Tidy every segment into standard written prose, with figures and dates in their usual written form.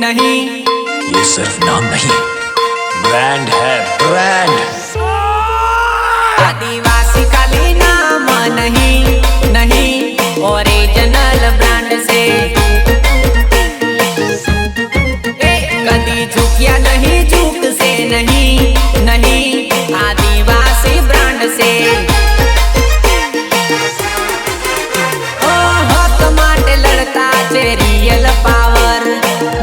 नहीं, ये सिर्फ नाम नहीं, ब्रांड है, ब्रांड। आदिवासी खाली नाम नहीं, नहीं, ओरिजिनल ब्रांड से कदी झुकिया नहीं, झुक से नहीं, नहीं, आदिवासी ब्रांड से ओ हक माटे लड़ता छे रियल पावर।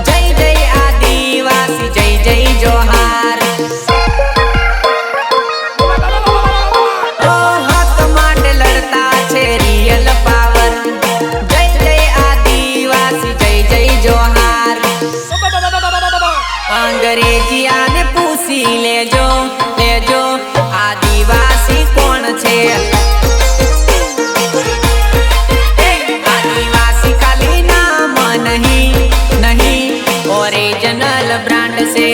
जय जय आदिवासी, जय जय जोहार। ओ हक माटे लड़ता छे रियल पावर। जय जय आदिवासी, जय जय जोहार। अंग्रेजिया ने पूछी लेजो, लेजो आदिवासी कौन छे। आदिवासी खाली नाम नहीं, नहीं, ओरिजिनल ब्रांड से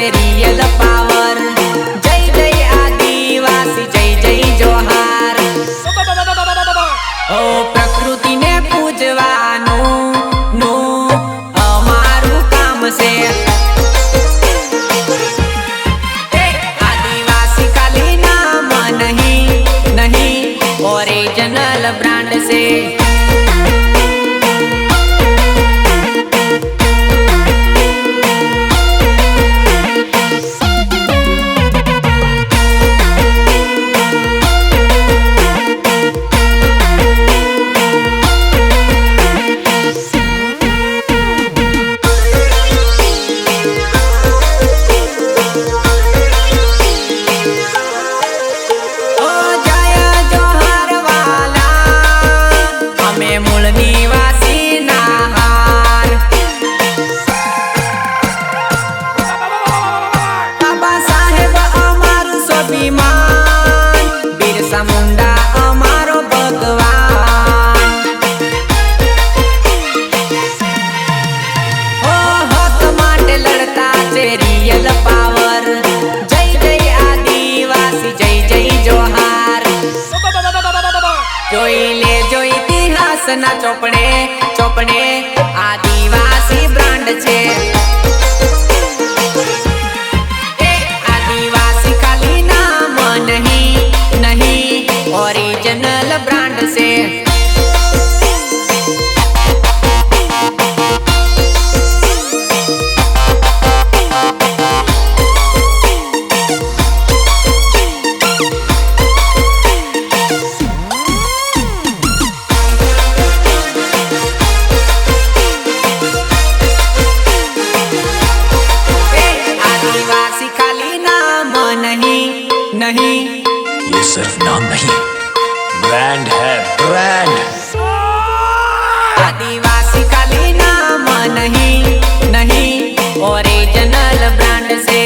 रियल पावर। जय जय आदिवासी, जय जय जोहार। ओ प्रकृति ने पूजवानु नु अमारू काम से आदिवासी खाली नाम नहीं, नहीं, ओरिजिनल ब्रांड से मुंडा अमारो भगवान। ओ हक माटे लड़ता छे रियल पावर। जय जय आदिवासी, जय जय जोहार। जोई ले जो इतिहास ना चोपड़े, चोपड़े आदिवासी ब्रांड छे। आदिवासी खाली नाम नहीं, नहीं, ओरिजिनल ब्रांड से आदिवासी खाली नाम नहीं, नहीं, ये सिर्फ नाम नहीं, ब्रांड है, ब्रांड। आदिवासी खाली नाम नहीं, नहीं, ओरिजिनल ब्रांड से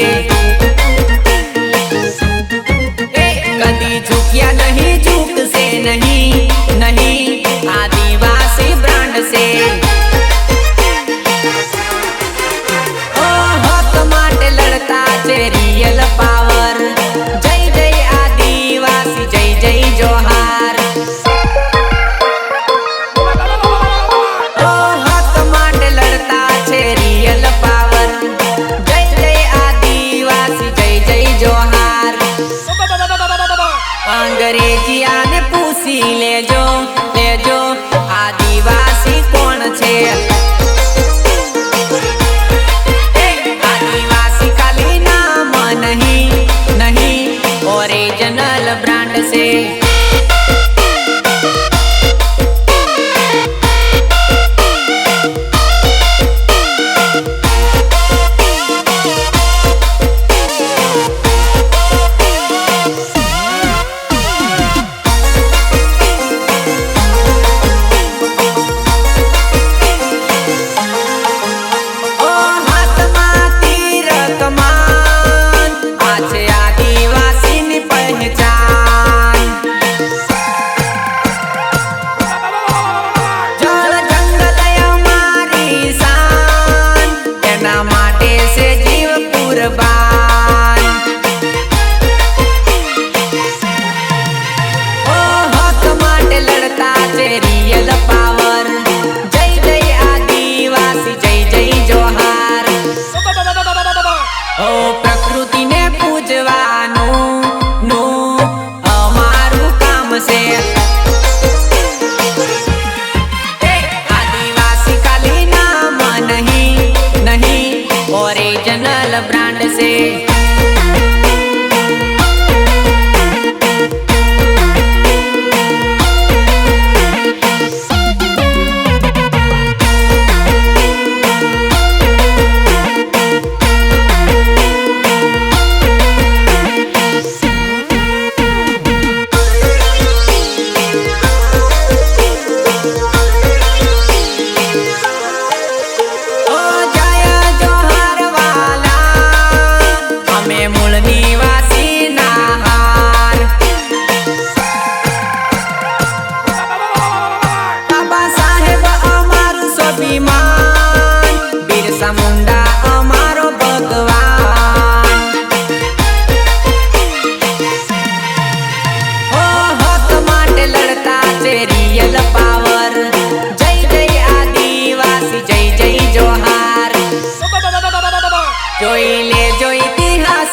कदी झुकिया नहीं, झुक से नहीं, नहीं, आदिवासी ब्रांड से ओ हक माटे लड़ता छे रियल पावर। जय जय आदिवासी, जय जय जोहार। ओ हक माटे लड़ता छे रियल पावर। जय जय आदिवासी, जय जय जोहार। अंग्रेजिया ने पूछी लेजो, लेजो आदिवासी कौन छे। आदिवासी खाली नाम नहीं, नहीं, ओरिजिनल ब्रांड से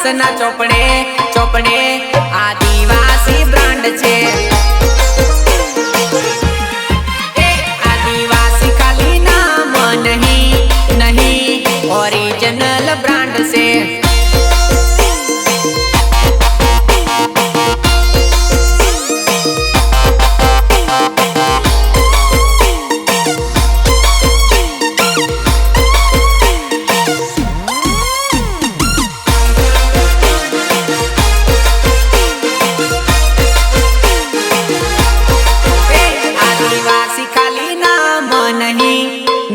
ઇતિહાસના ચોપડે ચોપડે આદિવાસી બ્રાન્ડ છે. આદિવાસી ખાલી નામ નહીં નહીં ઓરિજિનલ બ્રાન્ડ છે.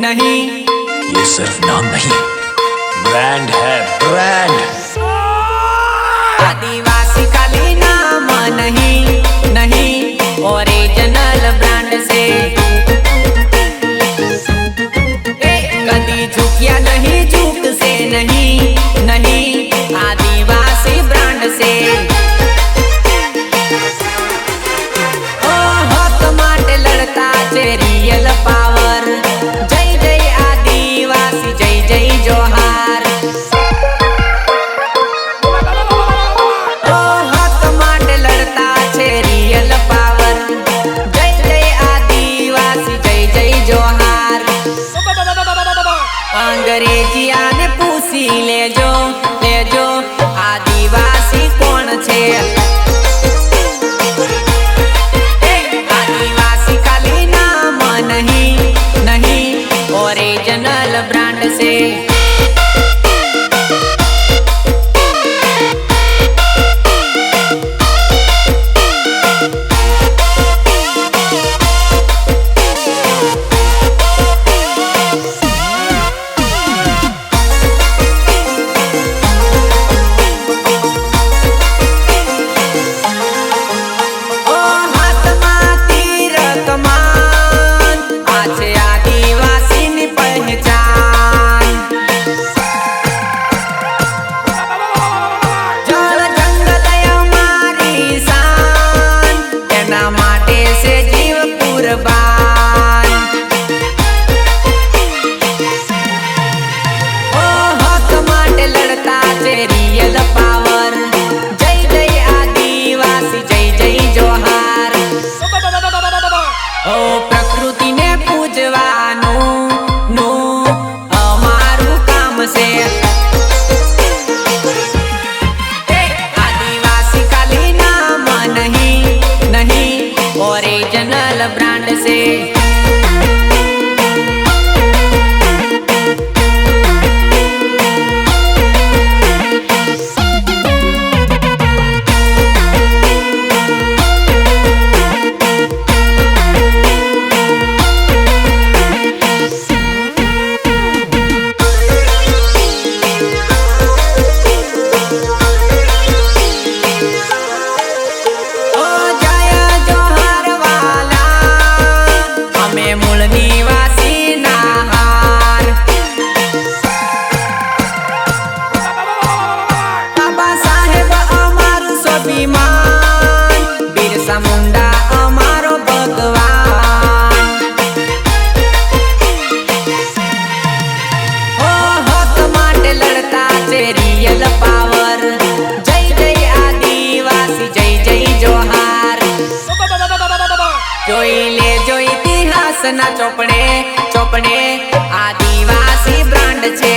नहीं ये सिर्फ नाम नहीं ब्रांड है ब्रांड. आदिवासी खाली नाम नहीं नहीं ओरिजिनल ब्रांड से. कदी झुकिया नहीं झुक से नहीं नहीं आदिवासी ब्रांड से. ओ हक माटे लड़ता છે रियल पावर. जोहार ओ हक माटे लड़ता છે रियल पावर. जय जय आदिवासी जय जय जोहार. अंग्रेजिया ने पूछी लेजो लेजो आदिवासी कोण છે. आदिवासी खाली नाम नहीं नहीं ओरिजिनल ब्रांड से. Real power. जय जय आदिवासी जय जय जोहार. ओ प्रकृति ने पूजवाનું અમારું કામ છે. आदिवासी खाली नाम नहीं नहीं ओरिजिनल ब्रांड से. बिरसा मुंडा अमारो भगवान. ओ हक माटे लड़ता છે रियल पावर. जय जय आदिवासी जय जय जोहार. જોઈ લેજો ઇતિહાસના ચોપડે ચોપડે આદિવાસી બ્રાન્ડ છે.